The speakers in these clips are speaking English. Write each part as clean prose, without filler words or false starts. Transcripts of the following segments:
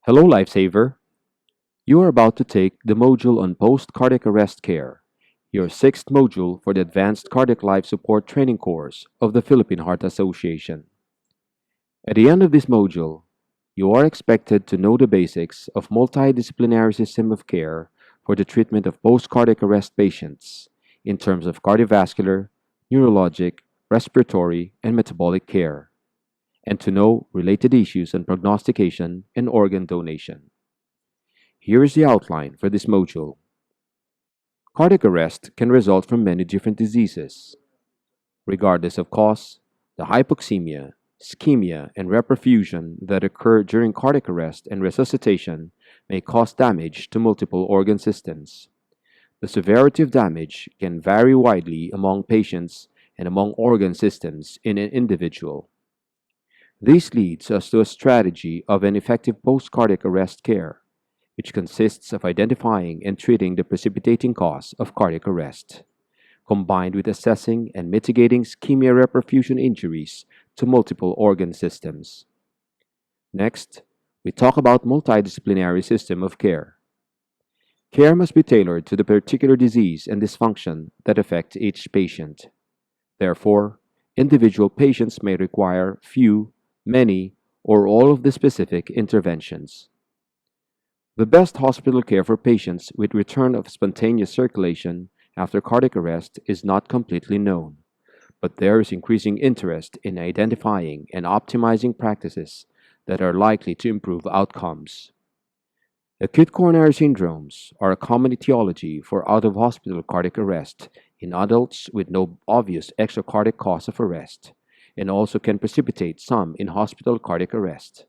Hello, Lifesaver. You are about to take the module on post cardiac arrest care, your sixth module for the Advanced Cardiac Life Support Training course of the Philippine Heart Association. At the end of this module, you are expected to know the basics of multidisciplinary system of care for the treatment of post cardiac arrest patients in terms of cardiovascular, neurologic, respiratory, and metabolic care, and to know related issues on prognostication and organ donation. Here is the outline for this module. Cardiac arrest can result from many different diseases. Regardless of cause, the hypoxemia, ischemia, and reperfusion that occur during cardiac arrest and resuscitation may cause damage to multiple organ systems. The severity of damage can vary widely among patients and among organ systems in an individual. This leads us to a strategy of an effective post-cardiac arrest care, which consists of identifying and treating the precipitating cause of cardiac arrest, combined with assessing and mitigating ischemia reperfusion injuries to multiple organ systems. Next, we talk about multidisciplinary system of care. Care must be tailored to the particular disease and dysfunction that affect each patient. Therefore, individual patients may require few, many, or all of the specific interventions. The best hospital care for patients with return of spontaneous circulation after cardiac arrest is not completely known, but there is increasing interest in identifying and optimizing practices that are likely to improve outcomes. Acute coronary syndromes are a common etiology for out of hospital cardiac arrest in adults with no obvious extracardiac cause of arrest, and also can precipitate some in hospital cardiac arrest.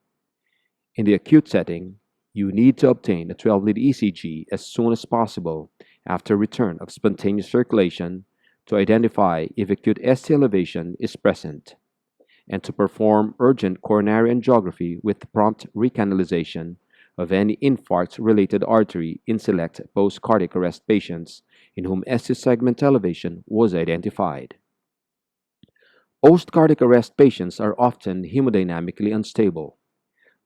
In the acute setting, you need to obtain a 12-lead ECG as soon as possible after return of spontaneous circulation to identify if acute ST elevation is present, and to perform urgent coronary angiography with prompt recanalization of any infarct-related artery in select post-cardiac arrest patients in whom ST segment elevation was identified. Post-cardiac arrest patients are often hemodynamically unstable.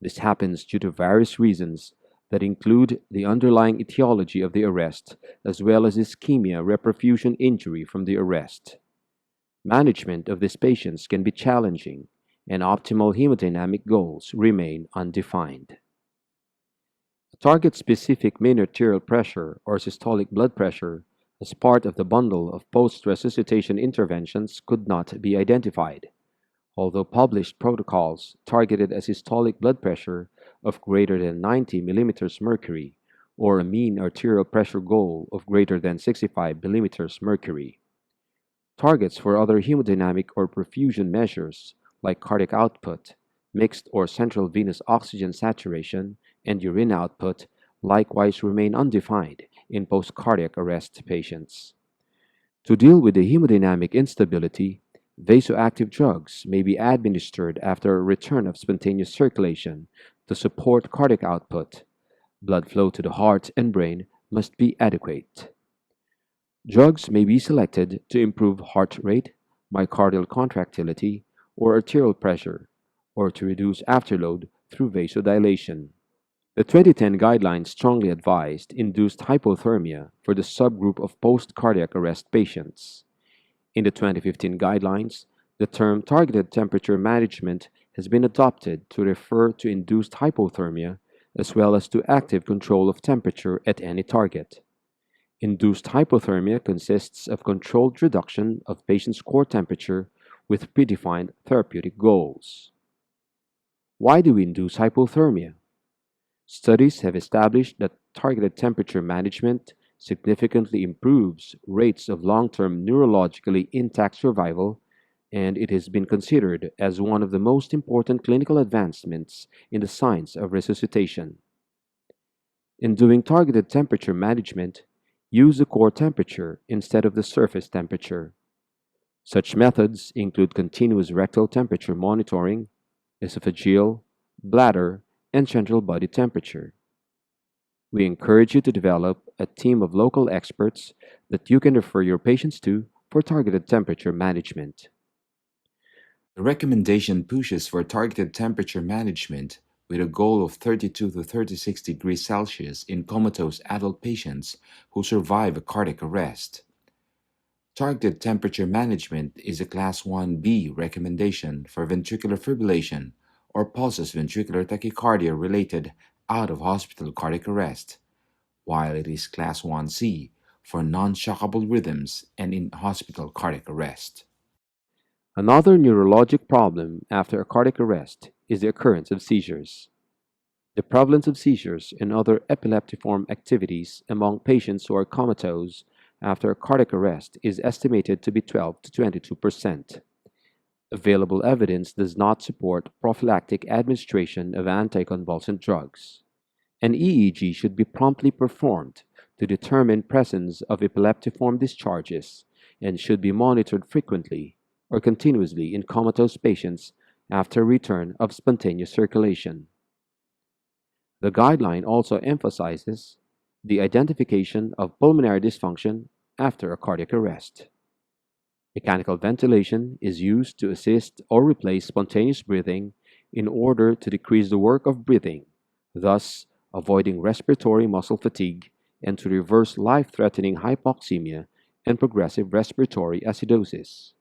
This happens due to various reasons that include the underlying etiology of the arrest as well as ischemia reperfusion injury from the arrest. Management of these patients can be challenging, and optimal hemodynamic goals remain undefined. Target-specific mean arterial pressure or systolic blood pressure as part of the bundle of post-resuscitation interventions could not be identified, although published protocols targeted a systolic blood pressure of greater than 90 millimeters mercury or a mean arterial pressure goal of greater than 65 millimeters mercury. Targets for other hemodynamic or perfusion measures like cardiac output, mixed or central venous oxygen saturation, and urine output likewise remain undefined in post-cardiac arrest patients. To deal with the hemodynamic instability, vasoactive drugs may be administered after a return of spontaneous circulation to support cardiac output. Blood flow to the heart and brain must be adequate. Drugs may be selected to improve heart rate, myocardial contractility, or arterial pressure, or to reduce afterload through vasodilation. The 2010 guidelines strongly advised induced hypothermia for the subgroup of post-cardiac arrest patients. In the 2015 guidelines, the term targeted temperature management has been adopted to refer to induced hypothermia as well as to active control of temperature at any target. Induced hypothermia consists of controlled reduction of patient's core temperature with predefined therapeutic goals. Why do we induce hypothermia? Studies have established that targeted temperature management significantly improves rates of long-term neurologically intact survival, and it has been considered as one of the most important clinical advancements in the science of resuscitation. In doing targeted temperature management, use the core temperature instead of the surface temperature. Such methods include continuous rectal temperature monitoring, esophageal, bladder, and central body temperature. We encourage you to develop a team of local experts that you can refer your patients to for targeted temperature management. The recommendation pushes for targeted temperature management with a goal of 32 to 36 degrees Celsius in comatose adult patients who survive a cardiac arrest. Targeted temperature management is a Class 1B recommendation for ventricular fibrillation or pulsus ventricular tachycardia related out of hospital cardiac arrest, while it is Class 1C for non shockable rhythms and in hospital cardiac arrest. Another neurologic problem after a cardiac arrest is the occurrence of seizures. The prevalence of seizures and other epileptiform activities among patients who are comatose after a cardiac arrest is estimated to be 12 to 22%. Available evidence does not support prophylactic administration of anticonvulsant drugs. An EEG should be promptly performed to determine presence of epileptiform discharges and should be monitored frequently or continuously in comatose patients after return of spontaneous circulation. The guideline also emphasizes the identification of pulmonary dysfunction after a cardiac arrest. Mechanical ventilation is used to assist or replace spontaneous breathing in order to decrease the work of breathing, thus avoiding respiratory muscle fatigue and to reverse life-threatening hypoxemia and progressive respiratory acidosis.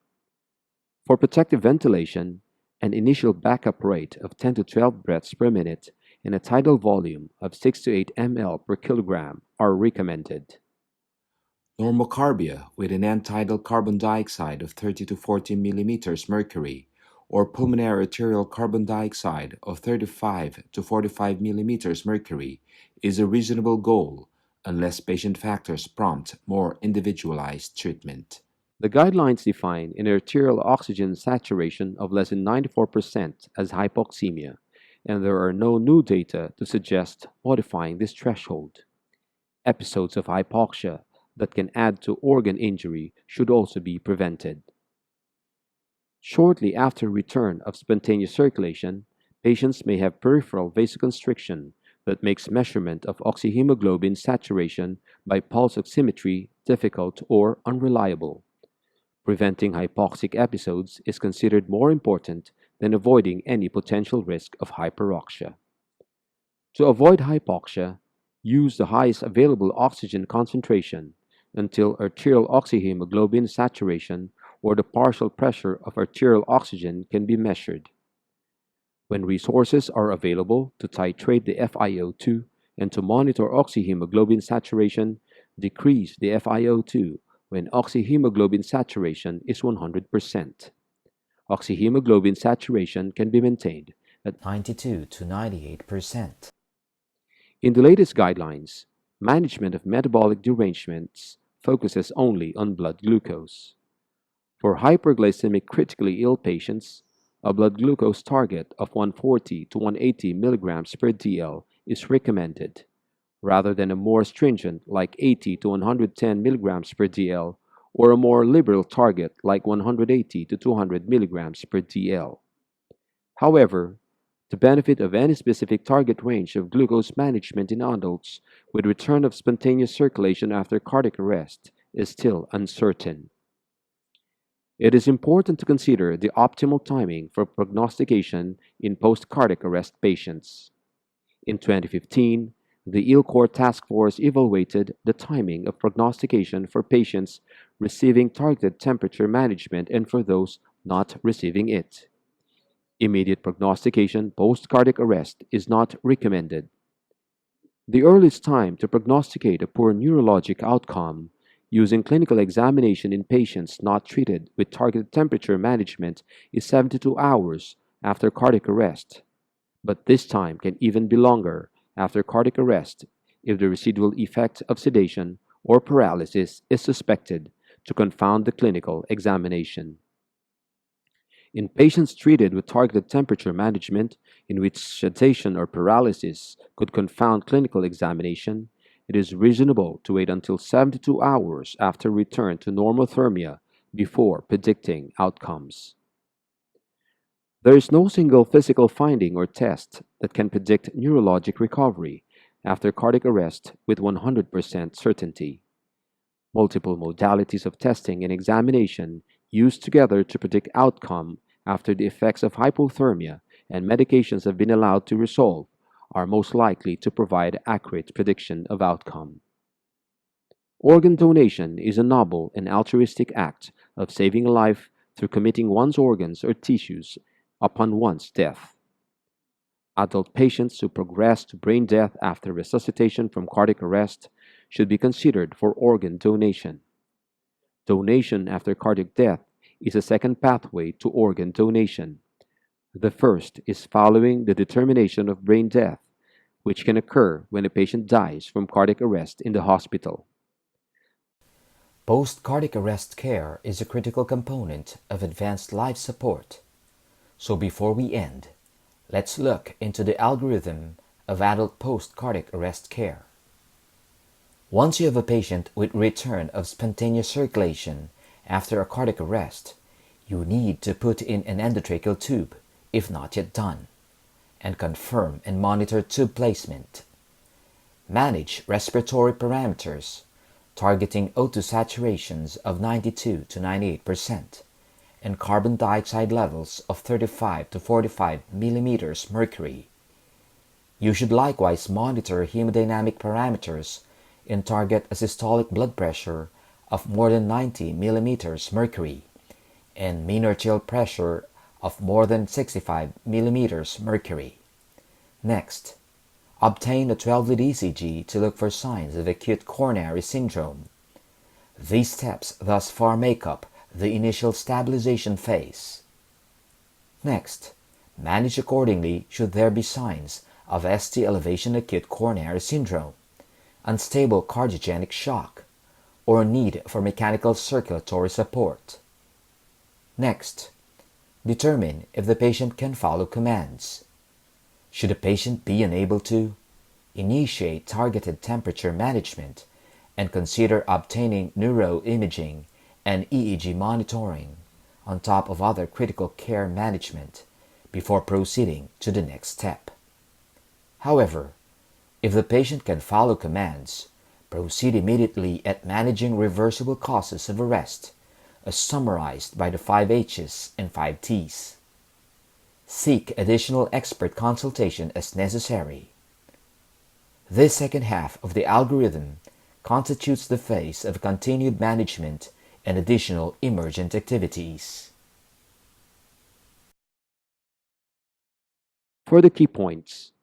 For protective ventilation, an initial backup rate of 10 to 12 breaths per minute and a tidal volume of 6 to 8 ml per kilogram are recommended. Normocarbia with an end-tidal carbon dioxide of 30 to 40 millimeters mercury or pulmonary arterial carbon dioxide of 35 to 45 millimeters mercury is a reasonable goal unless patient factors prompt more individualized treatment. The guidelines define an arterial oxygen saturation of less than 94% as hypoxemia, and there are no new data to suggest modifying this threshold. Episodes of hypoxia that can add to organ injury should also be prevented. Shortly after return of spontaneous circulation, patients may have peripheral vasoconstriction that makes measurement of oxyhemoglobin saturation by pulse oximetry difficult or unreliable. Preventing hypoxic episodes is considered more important than avoiding any potential risk of hyperoxia. To avoid hypoxia, use the highest available oxygen concentration until arterial oxyhemoglobin saturation or the partial pressure of arterial oxygen can be measured. When resources are available to titrate the FiO2 and to monitor oxyhemoglobin saturation, decrease the FiO2 when oxyhemoglobin saturation is 100%. Oxyhemoglobin saturation can be maintained at 92 to 98%. In the latest guidelines, management of metabolic derangements focuses only on blood glucose. For hyperglycemic critically ill patients, a blood glucose target of 140 to 180 milligrams per dl is recommended, rather than a more stringent like 80 to 110 milligrams per dl or a more liberal target like 180 to 200 milligrams per dl. However, the benefit of any specific target range of glucose management in adults with return of spontaneous circulation after cardiac arrest is still uncertain. It is important to consider the optimal timing for prognostication in post-cardiac arrest patients. In 2015, the ILCOR task force evaluated the timing of prognostication for patients receiving targeted temperature management and for those not receiving it. Immediate prognostication post-cardiac arrest is not recommended. The earliest time to prognosticate a poor neurologic outcome using clinical examination in patients not treated with targeted temperature management is 72 hours after cardiac arrest, but this time can even be longer after cardiac arrest if the residual effect of sedation or paralysis is suspected to confound the clinical examination. In patients treated with targeted temperature management, in which sedation or paralysis could confound clinical examination, it is reasonable to wait until 72 hours after return to normothermia before predicting outcomes. There is no single physical finding or test that can predict neurologic recovery after cardiac arrest with 100% certainty. Multiple modalities of testing and examination used together to predict outcome after the effects of hypothermia and medications have been allowed to resolve are most likely to provide accurate prediction of outcome. Organ donation is a noble and altruistic act of saving a life through committing one's organs or tissues upon one's death. Adult patients who progress to brain death after resuscitation from cardiac arrest should be considered for organ donation. Donation after cardiac death is a second pathway to organ donation. The first is following the determination of brain death, which can occur when a patient dies from cardiac arrest in the hospital. Post-cardiac arrest care is a critical component of advanced life support. So before we end, let's look into the algorithm of adult post-cardiac arrest care. Once you have a patient with return of spontaneous circulation after a cardiac arrest, you need to put in an endotracheal tube, if not yet done, and confirm and monitor tube placement. Manage respiratory parameters, targeting O2 saturations of 92 to 98% and carbon dioxide levels of 35 to 45 millimeters mercury. You should likewise monitor hemodynamic parameters and target a systolic blood pressure of more than 90 millimeters mercury and mean arterial pressure of more than 65 millimeters mercury. Next, obtain a 12-lead ECG to look for signs of acute coronary syndrome. These steps thus far make up the initial stabilization phase. Next, manage accordingly should there be signs of ST elevation acute coronary syndrome, unstable cardiogenic shock, or need for mechanical circulatory support. Next, determine if the patient can follow commands. Should a patient be unable to, initiate targeted temperature management and consider obtaining neuroimaging and EEG monitoring on top of other critical care management before proceeding to the next step. However, if the patient can follow commands, proceed immediately at managing reversible causes of arrest, as summarized by the 5 H's and 5 T's. Seek additional expert consultation as necessary. This second half of the algorithm constitutes the phase of continued management and additional emergent activities. For the key points,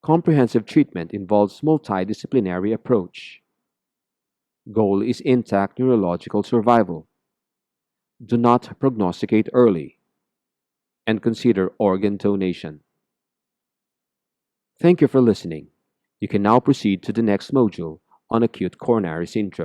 comprehensive treatment involves multidisciplinary approach. Goal is intact neurological survival. Do not prognosticate early, and consider organ donation. Thank you for listening. You can now proceed to the next module on acute coronary syndrome.